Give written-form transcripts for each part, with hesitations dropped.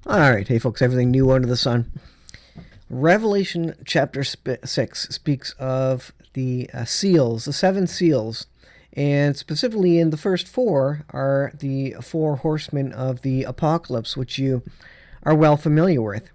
All right, hey folks, everything new under the sun. Revelation chapter 6 speaks of the seals, the seven seals, and specifically in the first four are the four horsemen of the apocalypse, which you are well familiar with.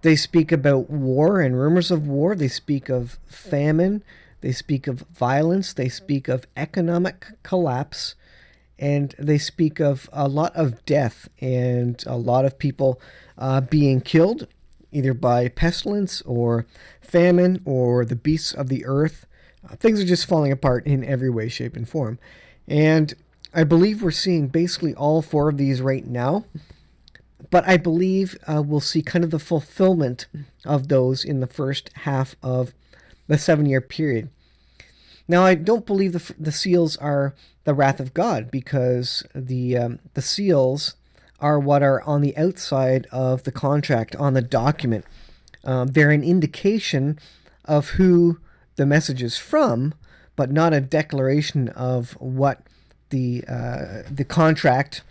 They speak about war and rumors of war, they speak of famine, they speak of violence, they speak of economic collapse, and they speak of a lot of death and a lot of people being killed either by pestilence or famine or the beasts of the earth. Things are just falling apart in every way, shape, and form. And I believe we're seeing basically all four of these right now, but I believe we'll see kind of the fulfillment of those in the first half of the 7 year period. Now, I don't believe the seals are the wrath of God, because the seals are what are on the outside of the contract, on the document. They're an indication of who the message is from, but not a declaration of what the contract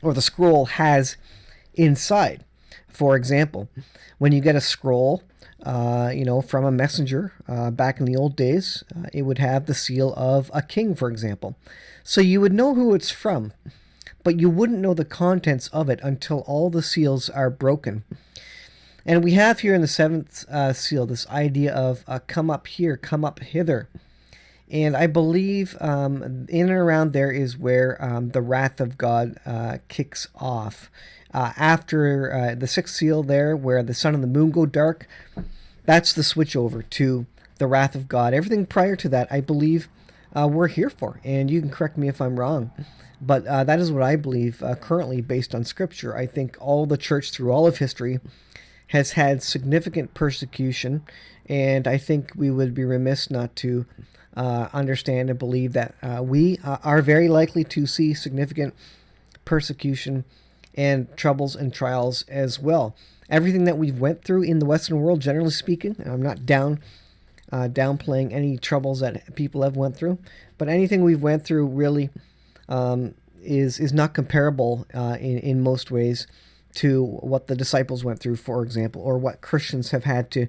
or the scroll has inside. For example, when you get a scroll, from a messenger back in the old days, it would have the seal of a king, for example. So you would know who it's from, but you wouldn't know the contents of it until all the seals are broken. And we have here in the seventh seal this idea of come up here, come up hither. And I believe in and around there is where the wrath of God kicks off. After the sixth seal there, where the sun and the moon go dark, that's the switch over to the wrath of God. Everything prior to that, I believe, we're here for. And you can correct me if I'm wrong. But that is what I believe currently based on Scripture. I think all the church through all of history has had significant persecution. And I think we would be remiss not to understand and believe that we are very likely to see significant persecution and troubles and trials as well. Everything that we've went through in the Western world, generally speaking, and I'm not downplaying any troubles that people have went through, but anything we've went through really is not comparable in most ways to what the disciples went through, for example, or what Christians have had to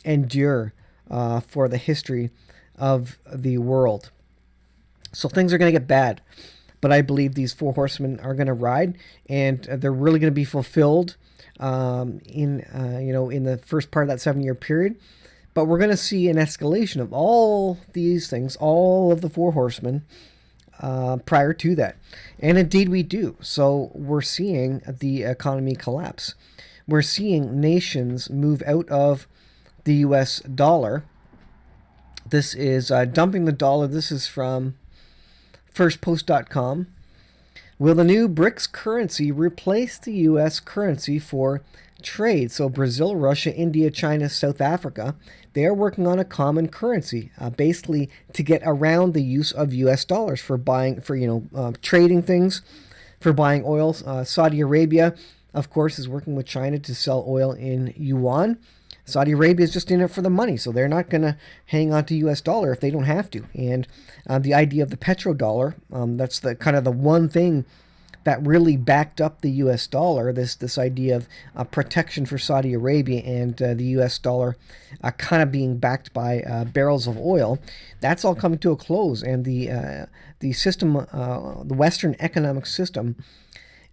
endure for the history of the world. So things are going to get bad, but I believe these four horsemen are going to ride, and they're really going to be fulfilled in the first part of that 7 year period. But we're going to see an escalation of all these things, all of the four horsemen prior to that, and indeed we do. So we're seeing the economy collapse. We're seeing nations move out of the U.S. dollar. This is dumping the dollar. This is from firstpost.com. Will the new BRICS currency replace the U.S. currency for trade? So Brazil, Russia, India, China, South Africa, they are working on a common currency, basically to get around the use of U.S. dollars for buying, trading things, for buying oil. Saudi Arabia, of course, is working with China to sell oil in yuan. Saudi Arabia is just in it for the money, so they're not going to hang on to U.S. dollar if they don't have to. And the idea of the petrodollar, that's the kind of the one thing that really backed up the U.S. dollar, this idea of protection for Saudi Arabia and the U.S. dollar kind of being backed by barrels of oil. That's all coming to a close, and the system, the Western economic system,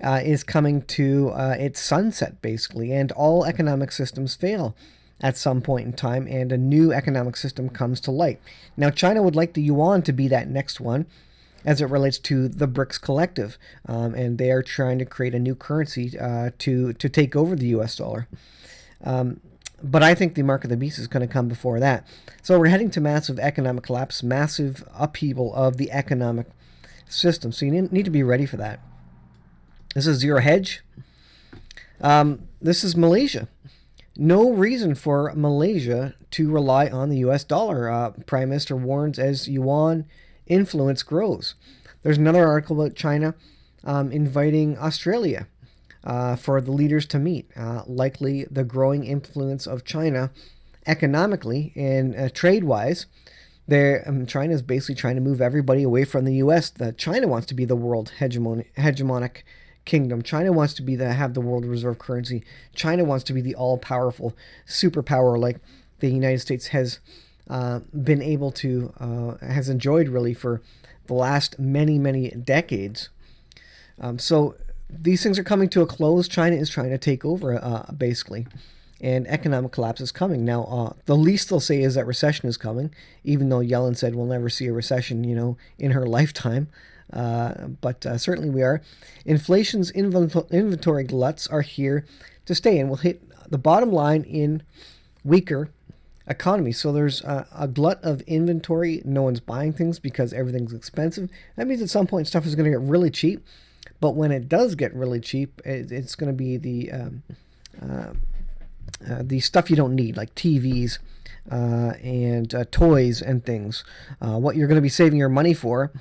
is coming to its sunset, basically, and all economic systems fail at some point in time, and a new economic system comes to light. Now, China would like the yuan to be that next one as it relates to the BRICS collective, and they are trying to create a new currency to take over the U.S. dollar. But I think the mark of the beast is going to come before that. So we're heading to massive economic collapse, massive upheaval of the economic system. So you need to be ready for that. This is Zero Hedge. This is Malaysia. No reason for Malaysia to rely on the U.S. dollar. Prime Minister warns as yuan influence grows. There's another article about China inviting Australia for the leaders to meet. Likely the growing influence of China economically and trade-wise. China is basically trying to move everybody away from the U.S. China wants to be the world hegemonic kingdom. China wants to have the world reserve currency. China wants to be the all-powerful superpower like the United States has been able to, has enjoyed really for the last many, many decades. So these things are coming to a close. China is trying to take over, basically, and economic collapse is coming. Now, the least they'll say is that recession is coming, even though Yellen said we'll never see a recession, in her lifetime. But certainly we are. Inflation's inventory gluts are here to stay, and will hit the bottom line in weaker economy. So there's a glut of inventory. No one's buying things because everything's expensive. That means at some point stuff is going to get really cheap. But when it does get really cheap, it's going to be the stuff you don't need, like TVs and toys and things. What you're going to be saving your money for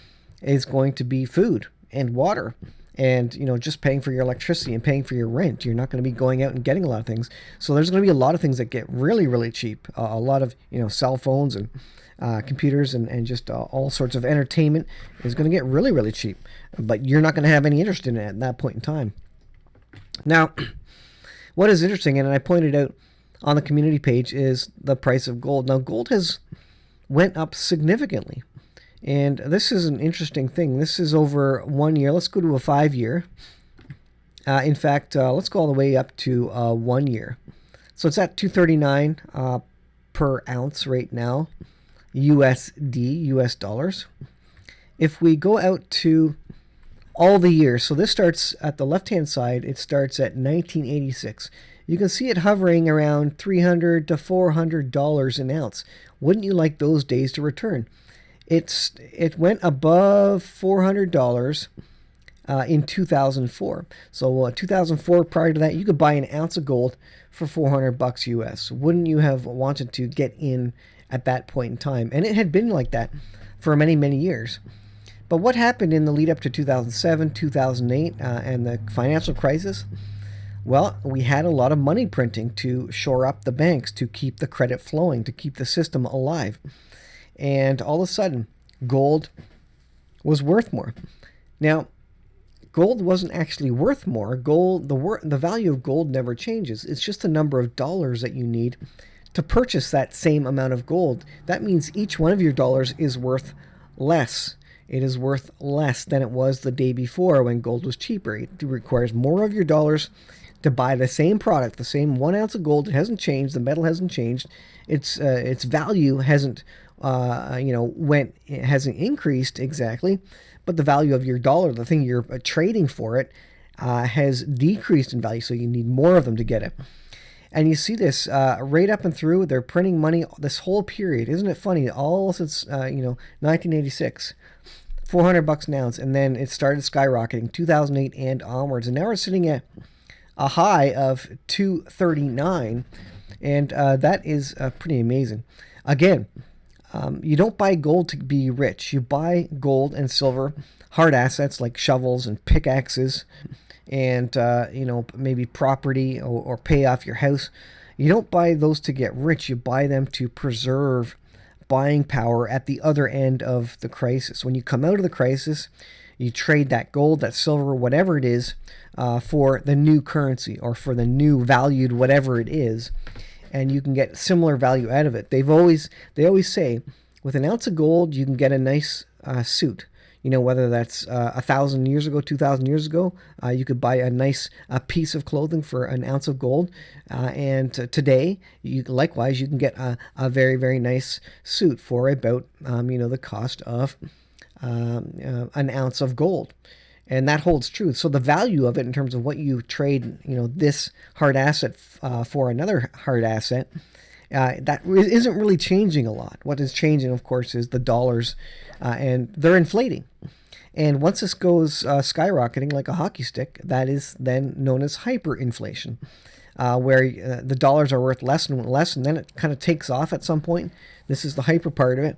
is going to be food and water and, just paying for your electricity and paying for your rent. You're not going to be going out and getting a lot of things. So there's going to be a lot of things that get really, really cheap. A lot of, cell phones and computers and just all sorts of entertainment is going to get really, really cheap. But you're not going to have any interest in it at that point in time. Now, what is interesting, and I pointed out on the community page, is the price of gold. Now, gold has went up significantly. And this is an interesting thing. This is over 1 year. Let's go to a 5 year. In fact, let's go all the way up to 1 year. So it's at $239 per ounce right now, USD, US dollars. If we go out to all the years, so this starts at the left-hand side, it starts at 1986. You can see it hovering around $300 to $400 an ounce. Wouldn't you like those days to return? It went above $400 in 2004. So 2004, prior to that, you could buy an ounce of gold for $400 US. Wouldn't you have wanted to get in at that point in time? And it had been like that for many, many years. But what happened in the lead up to 2007, 2008, and the financial crisis? Well, we had a lot of money printing to shore up the banks, to keep the credit flowing, to keep the system alive. And all of a sudden, gold was worth more. Now, gold wasn't actually worth more. The value of gold never changes. It's just the number of dollars that you need to purchase that same amount of gold. That means each one of your dollars is worth less. It is worth less than it was the day before when gold was cheaper. It requires more of your dollars to buy the same product, the same 1 ounce of gold. It hasn't changed. The metal hasn't changed. Its value hasn't hasn't increased exactly, but the value of your dollar, the thing you're trading for it, has decreased in value. So you need more of them to get it. And you see this right up and through. They're printing money this whole period. Isn't it funny? All since 1986, $400 an ounce, and then it started skyrocketing 2008 and onwards. And now we're sitting at a high of $239, and that is pretty amazing. Again, you don't buy gold to be rich. You buy gold and silver, hard assets like shovels and pickaxes, and maybe property or pay off your house. You don't buy those to get rich. You buy them to preserve buying power at the other end of the crisis. When you come out of the crisis, you trade that gold, that silver, whatever it is, for the new currency or for the new valued whatever it is, and you can get similar value out of it. They always say, with an ounce of gold, you can get a nice suit. Whether that's 1,000 years ago, 2,000 years ago, you could buy a nice piece of clothing for an ounce of gold. And today, likewise, you can get a very, very nice suit for about, the cost of an ounce of gold. And that holds true. So the value of it in terms of what you trade, this hard asset for another hard asset, that isn't really changing a lot. What is changing, of course, is the dollars, and they're inflating. And once this goes skyrocketing like a hockey stick, that is then known as hyperinflation, where the dollars are worth less and less, and then it kind of takes off at some point. This is the hyper part of it,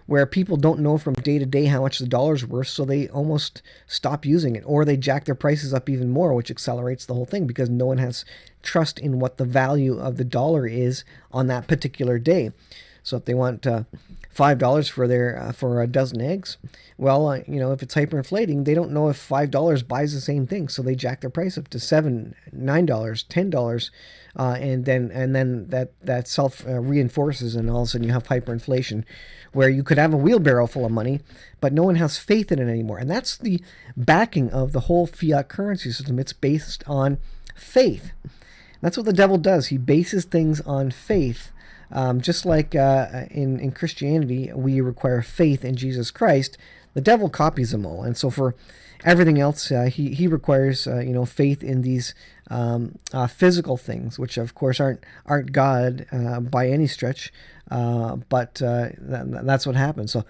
where people don't know from day to day how much the dollar's worth, so they almost stop using it, or they jack their prices up even more, which accelerates the whole thing because no one has trust in what the value of the dollar is on that particular day. So if they want $5 for their for a dozen eggs. Well, if it's hyperinflating, they don't know if $5 buys the same thing, so they jack their price up to $7, $9, $10, and then that self reinforces, and all of a sudden you have hyperinflation, where you could have a wheelbarrow full of money, but no one has faith in it anymore. And that's the backing of the whole fiat currency system. It's based on faith. That's what the devil does. He bases things on faith. Just like in Christianity, we require faith in Jesus Christ. The devil copies them all, and so for everything else, he requires faith in these physical things, which of course aren't God by any stretch, but that's what happens. So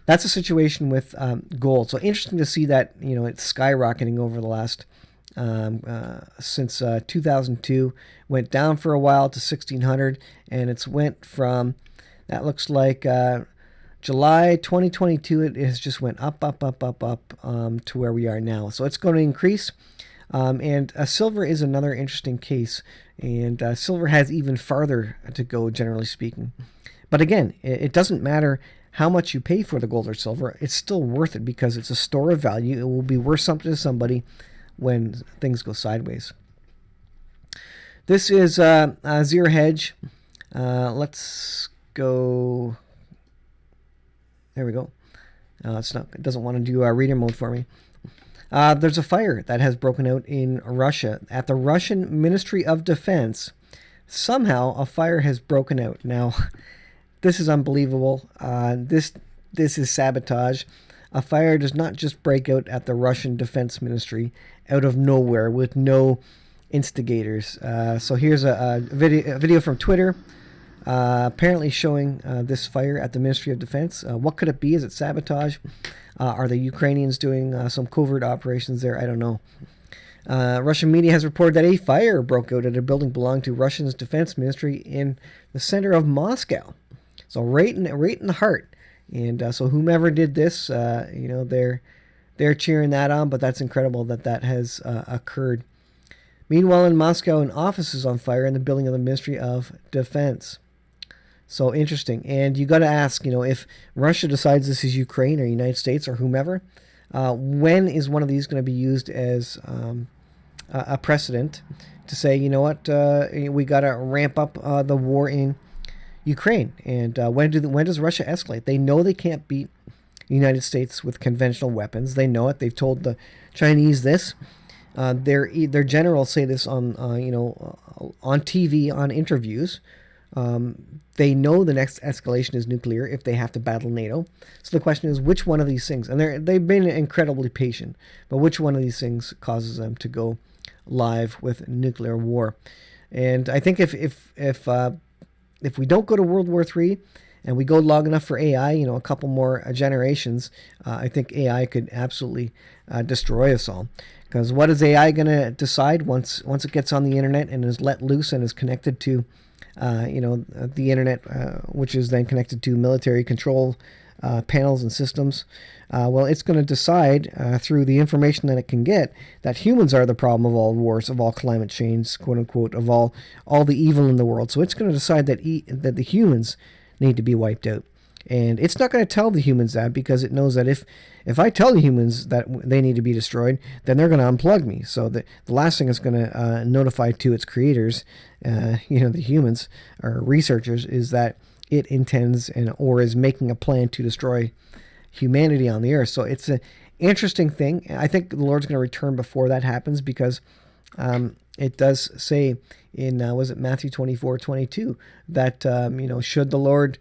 that's the situation with gold. So interesting to see that it's skyrocketing over the last since 2002. Went down for a while to 1600, and it's went from, that looks like July 2022, it has just went up to where we are now. So it's going to increase. And silver is another interesting case, and silver has even farther to go, generally speaking. But again, it doesn't matter how much you pay for the gold or silver. It's still worth it because it's a store of value. It will be worth something to somebody when things go sideways. This is Zero Hedge. Let's go. There we go. It doesn't want to do reader mode for me. There's a fire that has broken out in Russia. At the Russian Ministry of Defense, somehow a fire has broken out. Now, this is unbelievable. This is sabotage. A fire does not just break out at the Russian Defense Ministry out of nowhere with no instigators. So here's a video from Twitter, apparently showing this fire at the Ministry of Defense. What could it be? Is it sabotage? Are the Ukrainians doing some covert operations there? I don't know. Russian media has reported that a fire broke out at a building belonging to Russia's defense ministry in the center of Moscow. So right in the heart. And so whomever did this, they're cheering that on. But that's incredible that has occurred. Meanwhile, in Moscow, an office is on fire in the building of the Ministry of Defense. So interesting. And you got to ask, if Russia decides this is Ukraine or United States or whomever, when is one of these going to be used as a precedent to say, we got to ramp up the war in Ukraine? And when does Russia escalate? They know they can't beat the United States with conventional weapons. They know it. They've told the Chinese this. Their generals say this on TV, on interviews. They know the next escalation is nuclear if they have to battle NATO. So the question is, which one of these things, and they've been incredibly patient, but which one of these things causes them to go live with nuclear war? And I think if we don't go to World War III and we go long enough for AI, a couple more generations, I think AI could absolutely destroy us all. Because what is AI going to decide once it gets on the internet and is let loose and is connected to the internet, which is then connected to military control panels and systems? Well, it's going to decide through the information that it can get that humans are the problem of all wars, of all climate change, quote unquote, of all the evil in the world. So it's going to decide that the humans need to be wiped out. And it's not going to tell the humans that, because it knows that if I tell the humans that they need to be destroyed, then they're going to unplug me. So the last thing it's going to notify to its creators, the humans or researchers, is that it intends or is making a plan to destroy humanity on the earth. So it's an interesting thing. I think the Lord's going to return before that happens, because it does say in was it Matthew 24:22 that should the Lord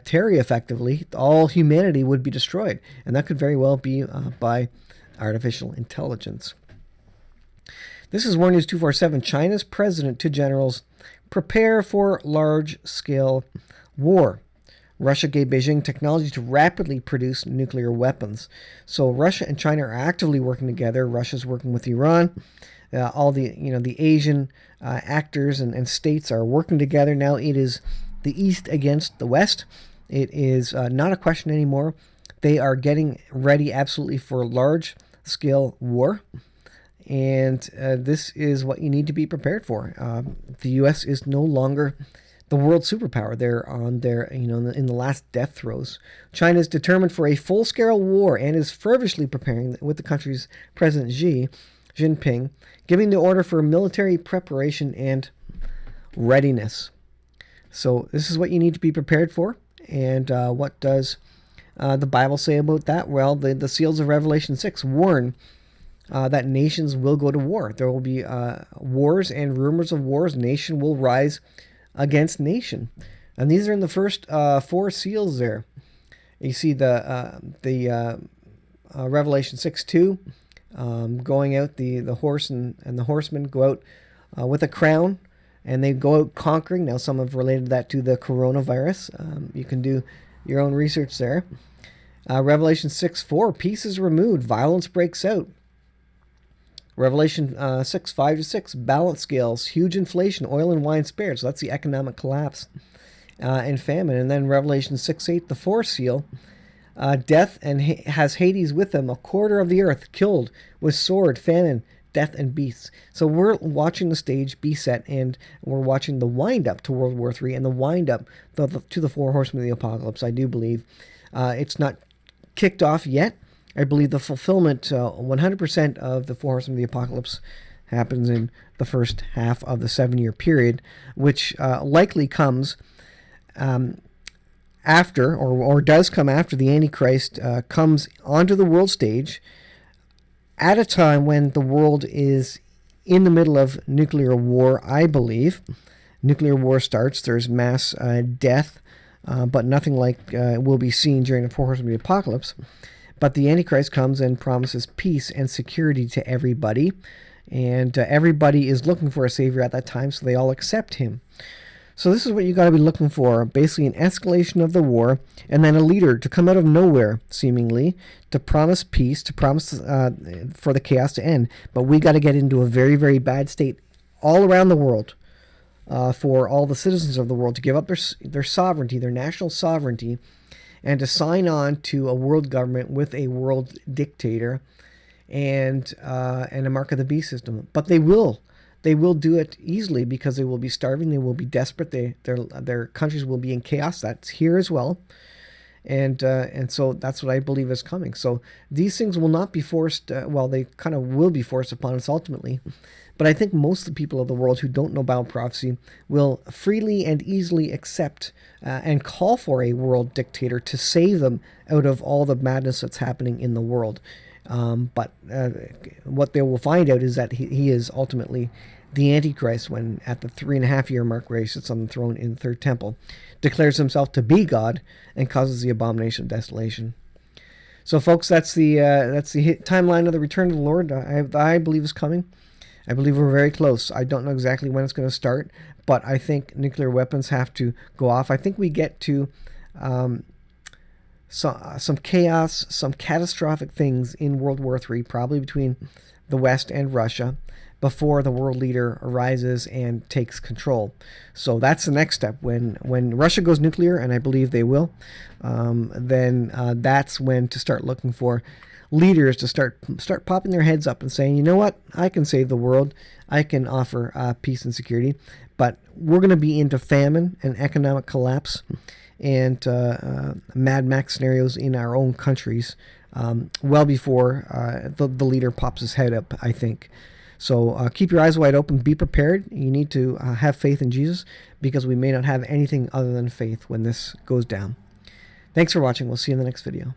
tarry effectively, all humanity would be destroyed, and that could very well be by artificial intelligence. This is War News 247. China's president to generals: prepare for large-scale war. Russia gave Beijing technology to rapidly produce nuclear weapons. So Russia and China are actively working together. Russia's working with Iran. All the Asian actors and states are working together. Now it is the East against the West. It is not a question anymore. They are getting ready absolutely for large-scale war. And this is what you need to be prepared for. The U.S. is no longer the world superpower. They're on their, in the last death throes. China is determined for a full-scale war and is feverishly preparing, with the country's President Xi Jinping giving the order for military preparation and readiness. So this is what you need to be prepared for. And what does the Bible say about that? Well, the seals of Revelation 6 warn that nations will go to war. There will be wars and rumors of wars. Nation will rise against nation. And these are in the first 4 seals there. You see the Revelation 6:2 going out, the horse and the horseman go out with a crown, and they go out conquering. Now, some have related that to the coronavirus. You can do your own research there. Revelation 6:4, peace is removed, violence breaks out. Revelation 6:5-6, balance scales, huge inflation, oil and wine spared. So that's the economic collapse and famine. And then Revelation 6:8, the 4th seal, death and has Hades with them, a quarter of the earth killed with sword, famine, death, and beasts. So we're watching the stage be set, and we're watching the wind up to World War III and the wind up to the 4 horsemen of the apocalypse. I do believe it's not kicked off yet. I believe the fulfillment, 100% of the 4 horsemen of the apocalypse happens in the first half of the 7-year period, which likely comes after, or does come after, the Antichrist comes onto the world stage at a time when the world is in the middle of nuclear war, I believe. Nuclear war starts, there's mass death, but nothing like will be seen during the 4 horsemen of the apocalypse. But the Antichrist comes and promises peace and security to everybody, and everybody is looking for a savior at that time, so they all accept him. So this is what you got to be looking for, basically an escalation of the war, and then a leader to come out of nowhere, seemingly, to promise peace, to promise for the chaos to end. But we got to get into a very, very bad state all around the world for all the citizens of the world to give up their sovereignty, their national sovereignty, and to sign on to a world government with a world dictator and a mark of the beast system. But they will do it easily because they will be starving. They will be desperate. Their countries will be in chaos. That's here as well. And so that's what I believe is coming. So these things will not be forced. Well, they kind of will be forced upon us ultimately. But I think most of the people of the world who don't know Bible prophecy will freely and easily accept and call for a world dictator to save them out of all the madness that's happening in the world. But what they will find out is that he is ultimately the Antichrist when at the 3.5-year mark where he sits on the throne in the third temple, declares himself to be God and causes the abomination of desolation. So, folks, that's the timeline of the return of the Lord. I believe is coming. I believe we're very close. I don't know exactly when it's going to start, but I think nuclear weapons have to go off. I think we get to some chaos, some catastrophic things in World War III, probably between the West and Russia, before the world leader arises and takes control. So that's the next step. When Russia goes nuclear, and I believe they will, then that's when to start looking for leaders to start popping their heads up and saying, you know what, I can save the world, I can offer peace and security, but we're going to be into famine and economic collapse and Mad Max scenarios in our own countries well before the leader pops his head up, I think. So keep your eyes wide open, be prepared. You need to have faith in Jesus, because we may not have anything other than faith when this goes down. Thanks for watching. We'll see you in the next video.